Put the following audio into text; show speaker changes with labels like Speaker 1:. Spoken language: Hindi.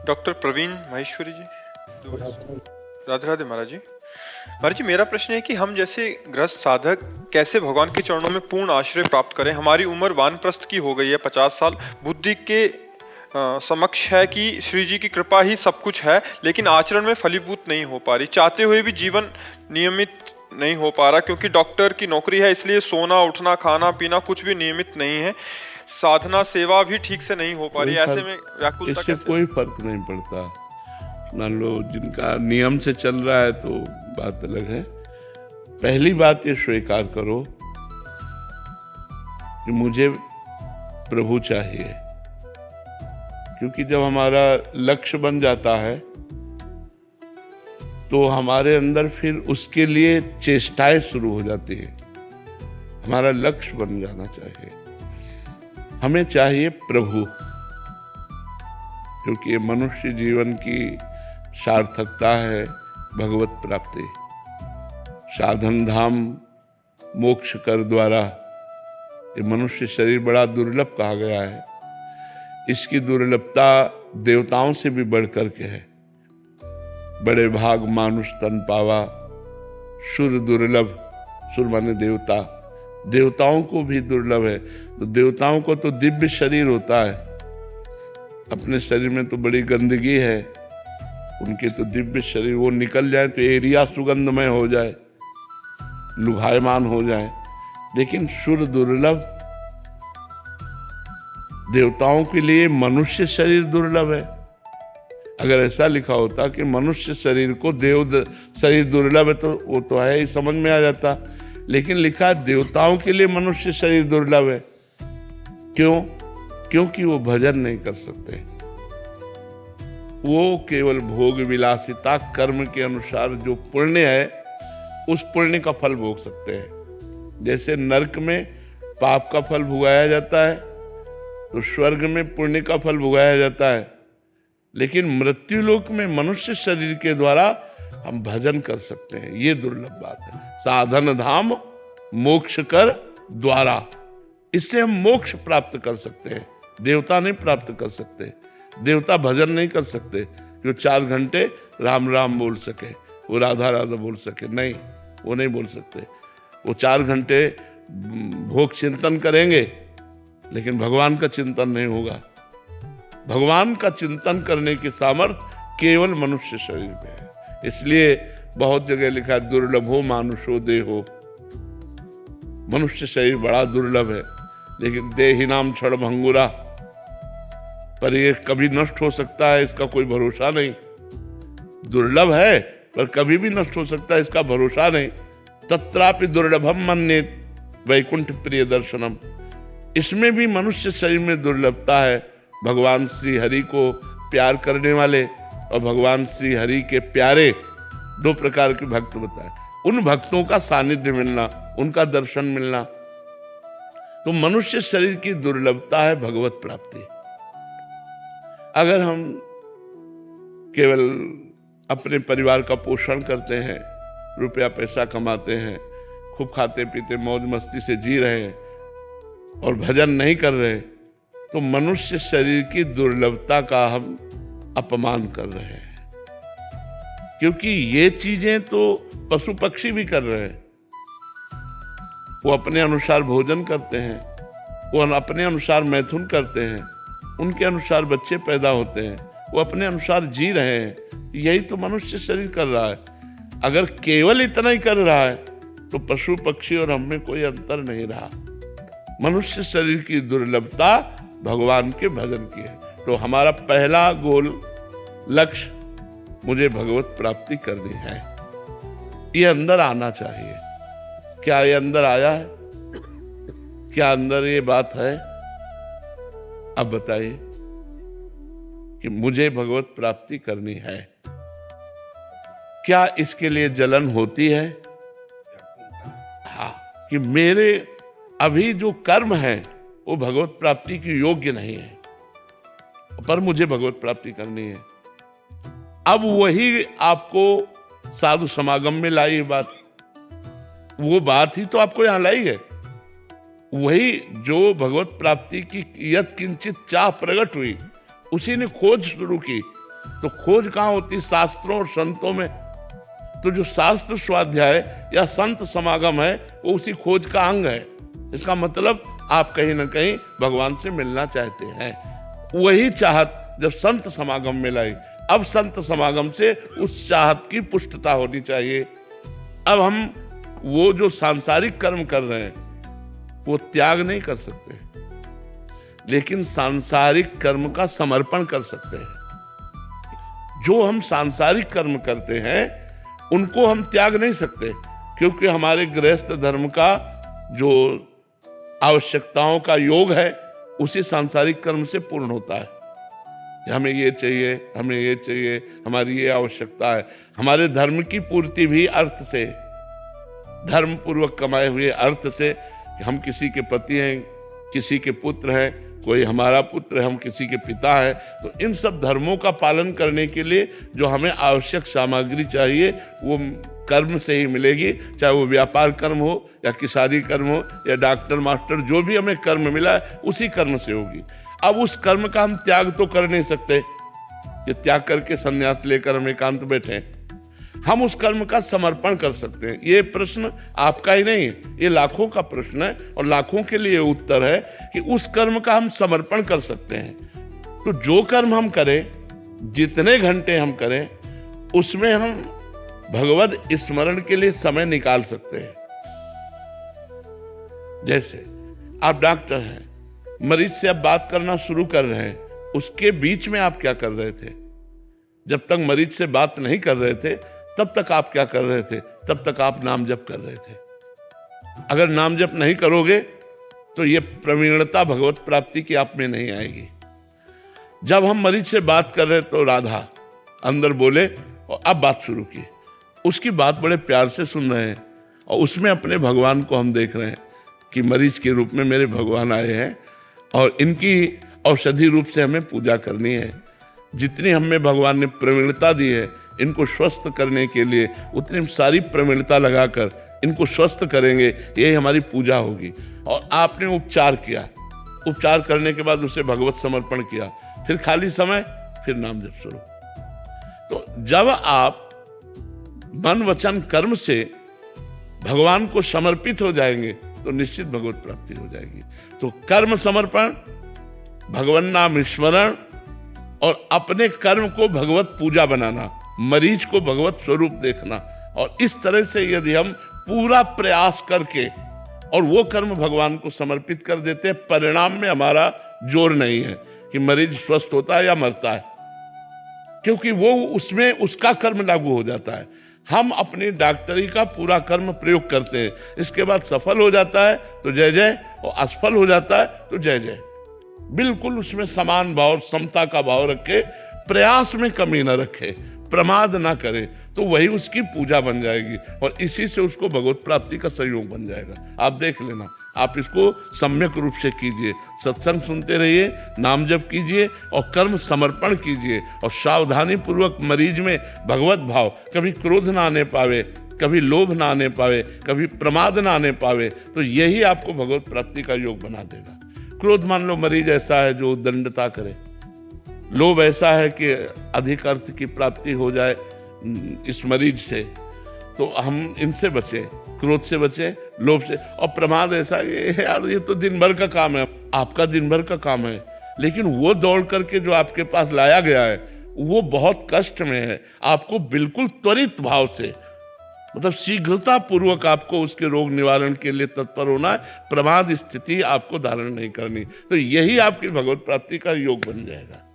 Speaker 1: डॉक्टर प्रवीण माहेश्वरी जी। राधे राधे महाराज जी। महाराज जी, मेरा प्रश्न है कि हम जैसे गृहस्थ साधक कैसे भगवान के चरणों में पूर्ण आश्रय प्राप्त करें। हमारी उम्र वानप्रस्थ की हो गई है, 50 साल। बुद्धि के समक्ष है कि श्री जी की कृपा ही सब कुछ है, लेकिन आचरण में फलीभूत नहीं हो पा रही। चाहते हुए भी जीवन नियमित नहीं हो पा रहा, क्योंकि डॉक्टर की नौकरी है, इसलिए सोना उठना खाना पीना कुछ भी नियमित नहीं है। साधना सेवा भी ठीक से नहीं हो पा रही। ऐसे में व्याकुलता
Speaker 2: इससे
Speaker 1: कैसे?
Speaker 2: कोई फर्क नहीं पड़ता। मान लो जिनका नियम से चल रहा है तो बात अलग है। पहली बात ये स्वीकार करो कि मुझे प्रभु चाहिए, क्योंकि जब हमारा लक्ष्य बन जाता है तो हमारे अंदर फिर उसके लिए चेष्टाएं शुरू हो जाती है। हमारा लक्ष्य बन जाना चाहिए। हमें चाहिए प्रभु, क्योंकि ये मनुष्य जीवन की सार्थकता है भगवत प्राप्ति। साधन धाम मोक्ष कर द्वारा, ये मनुष्य शरीर बड़ा दुर्लभ कहा गया है। इसकी दुर्लभता देवताओं से भी बढ़ कर के है। बड़े भाग मानुष तन पावा, सुर दुर्लभ। सुर माने देवता, देवताओं को भी दुर्लभ है। तो देवताओं को तो दिव्य शरीर होता है, अपने शरीर में तो बड़ी गंदगी है। उनके तो दिव्य शरीर, वो निकल जाए तो एरिया सुगंधमय हो जाए, लुभायमान हो जाए। लेकिन सुर दुर्लभ, देवताओं के लिए मनुष्य शरीर दुर्लभ है। अगर ऐसा लिखा होता कि मनुष्य शरीर को देव शरीर दुर्लभ है, तो वो तो है ही, समझ में आ जाता। लेकिन लिखा देवताओं के लिए मनुष्य शरीर दुर्लभ है। क्यों? क्योंकि वो भजन नहीं कर सकते। वो केवल भोग विलासिता कर्म के अनुसार जो पुण्य है, उस पुण्य का फल भोग सकते हैं। जैसे नरक में पाप का फल भुगाया जाता है, तो स्वर्ग में पुण्य का फल भुगाया जाता है। लेकिन मृत्यु लोक में मनुष्य शरीर के द्वारा हम भजन कर सकते हैं। ये दुर्लभ बात है। साधन धाम मोक्ष कर द्वारा, इससे हम मोक्ष प्राप्त कर सकते हैं। देवता नहीं प्राप्त कर सकते। देवता भजन नहीं कर सकते कि वो 4 घंटे राम राम बोल सके, वो राधा राधा बोल सके। नहीं, वो नहीं बोल सकते। वो 4 घंटे भोग चिंतन करेंगे, लेकिन भगवान का चिंतन नहीं होगा। भगवान का चिंतन करने की सामर्थ्य केवल मनुष्य शरीर में है। इसलिए बहुत जगह लिखा है दुर्लभो मानुषो देहो। मनुष्य शरीर बड़ा दुर्लभ है, लेकिन देहि नाम क्षण भंगुरा, पर ये कभी नष्ट हो सकता है, इसका कोई भरोसा नहीं। दुर्लभ है पर कभी भी नष्ट हो सकता है, इसका भरोसा नहीं। तत्रापि दुर्लभम मन्येत वैकुंठ प्रिय दर्शनम। इसमें भी मनुष्य शरीर में दुर्लभता है। भगवान श्री हरि को प्यार करने वाले और भगवान श्री हरि के प्यारे 2 प्रकार के भक्त बताए। उन भक्तों का सानिध्य मिलना, उनका दर्शन मिलना, तो मनुष्य शरीर की दुर्लभता है भगवत प्राप्ति। अगर हम केवल अपने परिवार का पोषण करते हैं, रुपया पैसा कमाते हैं, खूब खाते पीते मौज मस्ती से जी रहे हैं और भजन नहीं कर रहे, तो मनुष्य शरीर की दुर्लभता का हम अपमान कर रहे हैं। क्योंकि ये चीजें तो पशु पक्षी भी कर रहे हैं। वो अपने अनुसार भोजन करते हैं, वो अपने अनुसार मैथुन करते हैं, उनके अनुसार बच्चे पैदा होते हैं, वो अपने अनुसार जी रहे हैं। यही तो मनुष्य शरीर कर रहा है। अगर केवल इतना ही कर रहा है तो पशु पक्षी और हम में कोई अंतर नहीं रहा। मनुष्य शरीर की दुर्लभता भगवान के भजन की है। तो हमारा पहला गोल लक्ष्य, मुझे भगवत प्राप्ति करनी है, ये अंदर आना चाहिए। क्या ये अंदर आया है? क्या अंदर ये बात है? अब बताइए कि मुझे भगवत प्राप्ति करनी है। क्या इसके लिए जलन होती है? हाँ, कि मेरे अभी जो कर्म है वो भगवत प्राप्ति की योग्य नहीं है, पर मुझे भगवत प्राप्ति करनी है। अब वही आपको साधु समागम में लाई बात, वो बात ही तो आपको यहां लाई है। वही जो भगवत प्राप्ति की यत किंचित चाह प्रकट हुई, उसी ने खोज शुरू की तो खोज कहाँ होती? शास्त्रों और संतों में। तो जो शास्त्र स्वाध्याय या संत समागम है वो उसी खोज का अंग है। इसका मतलब आप कहीं ना कहीं भगवान से मिलना चाहते हैं। वही चाहत जब संत समागम में लाई, अब संत समागम से उस चाहत की पुष्टता होनी चाहिए। अब हम वो जो सांसारिक कर्म कर रहे हैं वो त्याग नहीं कर सकते, लेकिन सांसारिक कर्म का समर्पण कर सकते हैं। जो हम सांसारिक कर्म करते हैं उनको हम त्याग नहीं सकते, क्योंकि हमारे गृहस्थ धर्म का जो आवश्यकताओं का योग है उसी सांसारिक कर्म से पूर्ण होता है। हमें ये चाहिए, हमें ये चाहिए, हमारी ये आवश्यकता है। हमारे धर्म की पूर्ति भी अर्थ से, धर्म पूर्वक कमाए हुए अर्थ से, कि हम किसी के पति हैं, किसी के पुत्र हैं, कोई हमारा पुत्र है, हम किसी के पिता हैं। तो इन सब धर्मों का पालन करने के लिए जो हमें आवश्यक सामग्री चाहिए वो कर्म से ही मिलेगी, चाहे वो व्यापार कर्म हो या किसानी कर्म हो या डॉक्टर मास्टर, जो भी हमें कर्म मिला है उसी कर्म से होगी। अब उस कर्म का हम त्याग तो कर नहीं सकते कि त्याग करके संन्यास लेकर हम एकांत बैठे। हम उस कर्म का समर्पण कर सकते हैं। ये प्रश्न आपका ही नहीं है, ये लाखों का प्रश्न है और लाखों के लिए उत्तर है कि उस कर्म का हम समर्पण कर सकते हैं। तो जो कर्म हम करें, जितने घंटे हम करें, उसमें हम भगवद स्मरण के लिए समय निकाल सकते हैं। जैसे आप डॉक्टर हैं, मरीज से आप बात करना शुरू कर रहे हैं, उसके बीच में आप क्या कर रहे थे? जब तक मरीज से बात नहीं कर रहे थे तब तक आप क्या कर रहे थे? तब तक आप नाम जप कर रहे थे। अगर नाम जप नहीं करोगे तो ये प्रवीणता भगवत प्राप्ति की आप में नहीं आएगी। जब हम मरीज से बात कर रहे तो राधा अंदर बोले और अब बात शुरू की, उसकी बात बड़े प्यार से सुन रहे हैं और उसमें अपने भगवान को हम देख रहे हैं कि मरीज के रूप में मेरे भगवान आए हैं और इनकी औषधि रूप से हमें पूजा करनी है। जितनी हमें भगवान ने प्रवीणता दी है इनको स्वस्थ करने के लिए, उतनी सारी प्रवीणता लगाकर इनको स्वस्थ करेंगे, यही हमारी पूजा होगी। और आपने उपचार किया, उपचार करने के बाद उसे भगवत समर्पण किया, फिर खाली समय, फिर नाम जप शुरू। तो जब आप मन वचन कर्म से भगवान को समर्पित हो जाएंगे तो निश्चित भगवत प्राप्ति हो जाएगी। तो कर्म समर्पण, भगवान नाम स्मरण और अपने कर्म को भगवत पूजा बनाना, मरीज को भगवत स्वरूप देखना। और इस तरह से यदि हम पूरा प्रयास करके और वो कर्म भगवान को समर्पित कर देते हैं, परिणाम में हमारा जोर नहीं है कि मरीज स्वस्थ होता है या मरता है, क्योंकि वो उसमें उसका कर्म लागू हो जाता है। हम अपनी डॉक्टरी का पूरा कर्म प्रयोग करते हैं, इसके बाद सफल हो जाता है तो जय जय, और असफल हो जाता है तो जय जय। बिल्कुल उसमें समान भाव, समता का भाव रखे, प्रयास में कमी न रखे, प्रमाद ना करे, तो वही उसकी पूजा बन जाएगी और इसी से उसको भगवत प्राप्ति का संयोग बन जाएगा। आप देख लेना, आप इसको सम्यक रूप से कीजिए, सत्संग सुनते रहिए, नाम जप कीजिए और कर्म समर्पण कीजिए। और सावधानी पूर्वक मरीज में भगवत भाव, कभी क्रोध ना आने पावे, कभी लोभ ना आने पावे, कभी प्रमाद ना आने पावे, तो यही आपको भगवत प्राप्ति का योग बना देगा। क्रोध मान लो मरीज ऐसा है जो दंडता करे, लोभ ऐसा है कि अधिक अर्थ की प्राप्ति हो जाए इस मरीज से, तो हम इनसे बचें, क्रोध से बचें, लोभ से। और प्रमाद ऐसा है यार ये तो दिन भर का काम है, आपका दिन भर का काम है, लेकिन वो दौड़ करके जो आपके पास लाया गया है वो बहुत कष्ट में है। आपको बिल्कुल त्वरित भाव से, मतलब शीघ्रता पूर्वक आपको उसके रोग निवारण के लिए तत्पर होना है, प्रमाद स्थिति आपको धारण नहीं करनी। तो यही आपकी भगवत प्राप्ति का योग बन जाएगा।